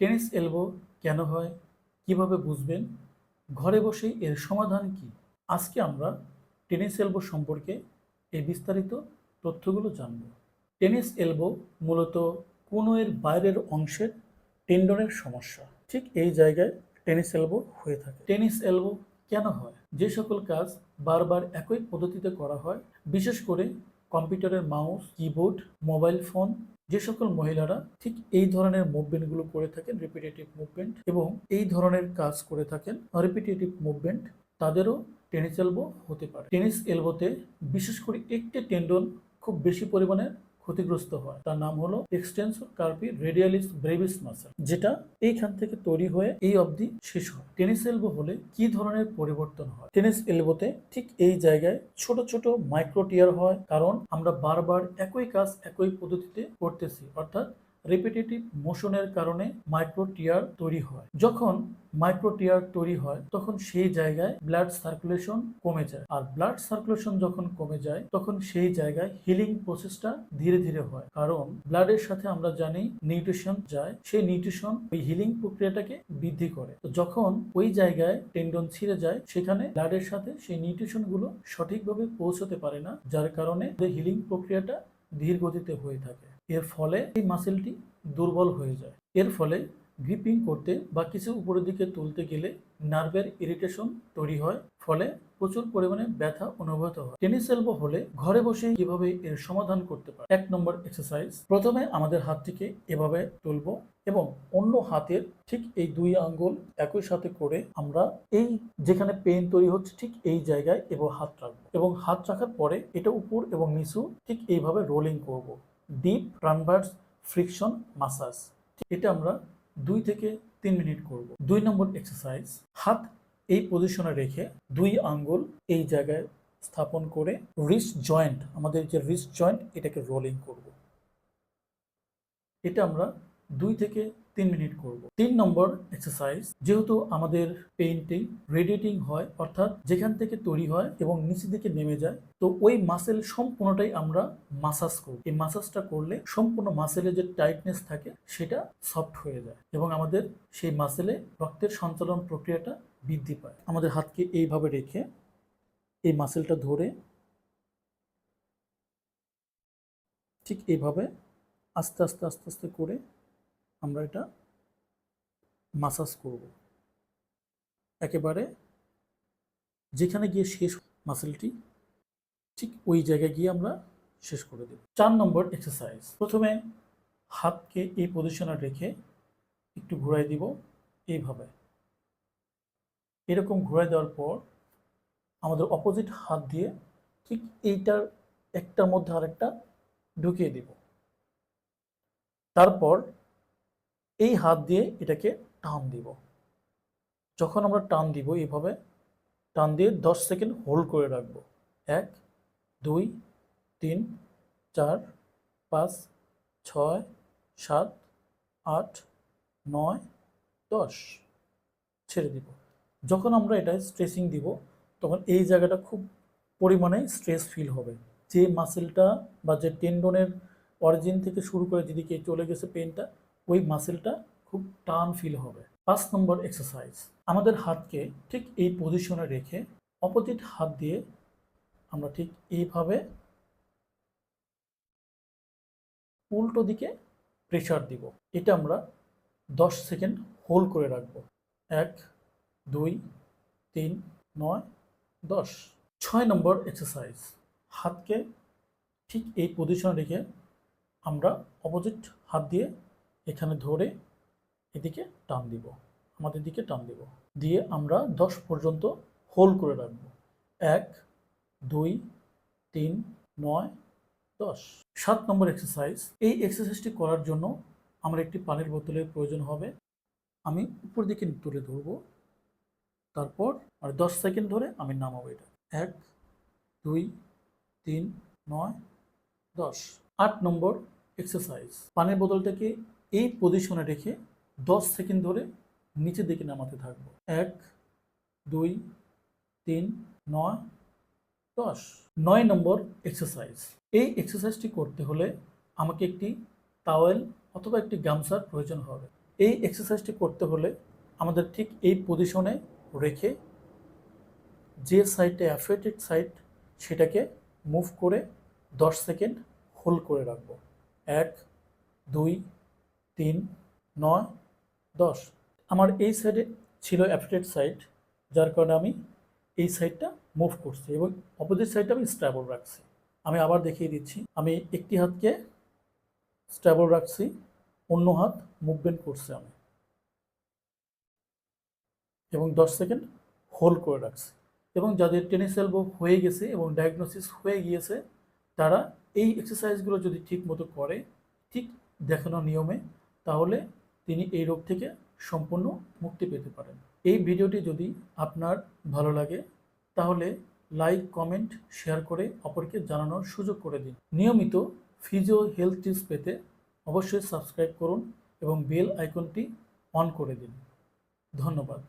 Tennis elbow কেন হয়, কিভাবে বুঝবেন, ঘরে বসেই এর সমাধান কি? আজকে আমরা টেনিস এলবো সম্পর্কে এই বিস্তারিত তথ্যগুলো জানব। টেনিস এলবো মূলত কনুইয়ের বাইরের অংশের টেন্ডনের সমস্যা। ঠিক এই জায়গায় টেনিস এলবো হয়ে থাকে। টেনিস এলবো কেন হয়? যে সকল কাজ বারবার একই পদ্ধতিতে করা হয়, বিশেষ করে কম্পিউটারের মাউস, কিবোর্ড, মোবাইল ফোন, যে সকল মহিলারা ঠিক এই ধরনের মুভমেন্টগুলো করে থাকেন, রিপিটেটিভ মুভমেন্ট, এবং এই ধরনের কাজ করে থাকেন রিপিটেটিভ মুভমেন্ট, তাদেরও টেনিস এলবো হতে পারে। টেনিস এলবোতে বিশেষ করে একটি টেন্ডন খুব বেশি পরিমাণে ক্ষতিগ্রস্ত হয়, তার নাম হলো এক্সটেন্সর কার্পি রেডিয়ালিস ব্রেভিস মাসল, যেটা এইখান থেকে তৈরি হয়ে এই অবধি শেষ হয়। টেনিস এলবো হলে কি ধরনের পরিবর্তন হয়? টেনিস এলবোতে ঠিক এই জায়গায় ছোট ছোট মাইক্রো টিয়ার হয়, কারণ আমরা বারবার একই কাজ একই পদ্ধতিতে করতেছি, অর্থাৎ রিপিটেটিভ মোশনের কারণে মাইক্রো টিয়ার তৈরি হয়। যখন মাইক্রো টিয়ার তৈরি হয় তখন সেই জায়গায় ব্লাড সার্কুলেশন কমে যায়, আর ব্লাড সার্কুলেশন যখন কমে যায় তখন সেই জায়গায় হিলিং প্রসেসটা ধীরে ধীরে হয়, কারণ ব্লাডের সাথে আমরা জানি নিউট্রিশন যায়, সেই নিউট্রিশন ওই হিলিং প্রক্রিয়াটাকে বৃদ্ধি করে। তো যখন ওই জায়গায় টেন্ডন ছিঁড়ে যায়, সেখানে ব্লাডের সাথে সেই নিউট্রিশন গুলো সঠিকভাবে পৌঁছতে পারে না, যার কারণে হিলিং প্রক্রিয়াটা ধীর গতিতে হয়ে থাকে। এর ফলে এই মাসেলটি দুর্বল হয়ে যায়। এর ফলে গ্রিপিং করতে বা কিছু উপরের দিকে তুলতে গেলে নার্ভের ইরিটেশন তৈরি হয়, ফলে প্রচুর পরিমাণে ব্যথা অনুভূত হয়। টেনিস এলবো হলে ঘরে বসে কিভাবে এর সমাধান করতে পারে? 1 নম্বর এক্সারসাইজ। প্রথমে আমাদের হাতটিকে এভাবে তুলবো এবং অন্য হাতের ঠিক এই 2 আঙ্গুল একই সাথে করে আমরা এই যেখানে পেইন তৈরি হচ্ছে ঠিক এই জায়গায় এবং হাত রাখবো, এবং হাত রাখার পরে এটা উপর এবং নিচু ঠিক এইভাবে রোলিং করব। Deep ট্রানভার্স friction massage. এটা আমরা 2 থেকে 3 মিনিট করব। 2 নম্বর এক্সারসাইজ। হাত এই পজিশনে রেখে 2 আঙ্গুল এই জায়গায় স্থাপন করে রিস্ট জয়েন্ট, আমাদের যে রিস্ট জয়েন্ট, এটাকে রোলিং করব। এটা আমরা 2 থেকে 3 মিনিট করব। 3 নম্বর এক্সারসাইজ। যেহেতু আমাদের পেইনটি রেডিয়েটিং হয়, অর্থাৎ যেখান থেকে তৈরি হয় এবং নিচের দিকে নেমে যায়, তো ওই মাসেল সম্পূর্ণটাই আমরা মাসাজ করব। এই মাসাজটা করলে সম্পূর্ণ মাসেলের যে টাইটনেস থাকে সেটা সফট হয়ে যায় এবং আমাদের সেই মাসেলে রক্তের সঞ্চালন প্রক্রিয়াটা বৃদ্ধি পায়। আমাদের হাতকে এইভাবে রেখে এই মাসেলটা ধরে ঠিক এইভাবে আস্তে আস্তে আস্তে আস্তে করে আমরা এটা মাসাজ করব, একেবারে যেখানে গিয়ে শেষ মাসেলটি ঠিক ওই জায়গায় গিয়ে আমরা শেষ করে দেব। 4 নম্বর এক্সারসাইজ। প্রথমে হাতকে এই পজিশনে রেখে একটু ঘুরাই দিব এইভাবে। এরকম ঘুরাই দেওয়ার পর আমাদের অপোজিট হাত দিয়ে ঠিক এইটার একটার মধ্যে আরেকটা ঢুকিয়ে দিব। তারপর এই হাত দিয়ে এটাকে টান দিব। যখন আমরা টান দিব এইভাবে টান দিয়ে 10 সেকেন্ড হোল্ড করে রাখবো। 1 2 3 4 5 6 7 8 9 10, ছেড়ে দিব। যখন আমরা এটা স্ট্রেচিং দিব তখন এই জায়গাটা খুব পরিমাণে স্ট্রেস ফিল হবে, যে মাসেলটা বা যে টেন্ডনের অরিজিন থেকে শুরু করে যেদিকে চলে গেছে পেনটা, ওই মাসেলটা খুব টান ফিল হবে। 5 নম্বর এক্সারসাইজ। আমাদের হাতকে ঠিক এই পজিশনে রেখে অপোজিট হাত দিয়ে আমরা ঠিক এইভাবে উল্টো দিকে প্রেসার দিব। এটা আমরা 10 সেকেন্ড হোল্ড করে রাখবো। 1 2 3 9 10। 6 নম্বর এক্সারসাইজ। হাতকে ঠিক এই পজিশনে রেখে আমরা অপোজিট হাত দিয়ে এখানে ধরে এদিকে টান দিব, আমাদের দিকে টান দিব, দিয়ে আমরা 10 পর্যন্ত হোল্ড করে রাখবো। 1 2 3 9 10। 7 নম্বর এক্সারসাইজ। এই এক্সারসাইজটি করার জন্য আমার একটি পানির বোতলের প্রয়োজন হবে। আমি উপর দিকে তুলে ধরবো, তারপর আর 10 সেকেন্ড ধরে আমি নামাবো এটা। 1 2 3 9 10। 8 নম্বর এক্সারসাইজ। পানির বোতলটাকে এই পজিশনে রেখে 10 সেকেন্ড ধরে নিচের দিকে নামাতে থাকবো। 1 2 3 9 10। 9 নম্বর এক্সারসাইজ। এই এক্সারসাইজটি করতে হলে আমাকে একটি টাওয়েল অথবা একটি গামছার প্রয়োজন হবে। এই এক্সারসাইজটি করতে হলে আমাদের ঠিক এই পজিশনে রেখে যে সাইডটা অ্যাফেক্টেড সাইড সেটাকে মুভ করে 10 সেকেন্ড হোল্ড করে রাখবো। 1, 2, 3, 9, 10। আমার এই সাইডে ছিল অ্যাফেক্টেড সাইড, যার কারণে আমি এই সাইডটা মুভ করছি এবং অপোজিট সাইডটা আমি স্ট্যাবল রাখছি। আমি আবার দেখিয়ে দিচ্ছি। আমি একটি হাতকে স্ট্যাবল রাখছি, অন্য হাত মুভমেন্ট করছি আমি এবং 10 সেকেন্ড হোল্ড করে রাখছি। এবং যাদের টেনিস এলবো হয়ে গেছে এবং ডায়াগনোসিস হয়ে গিয়েছে তারা এই এক্সারসাইজগুলো যদি ঠিক মতো করে, ঠিক দেখানো নিয়মে, তাহলে তিনি এই রোগ থেকে সম্পূর্ণ মুক্তি পেতে পারেন। এই ভিডিওটি যদি আপনার ভালো লাগে তাহলে লাইক, কমেন্ট, শেয়ার করে অপরকে জানানোর সুযোগ করে দিন। নিয়মিত ফিজিও হেলথ টিপস পেতে অবশ্যই সাবস্ক্রাইব করুন এবং বেল আইকনটি অন করে দিন। ধন্যবাদ।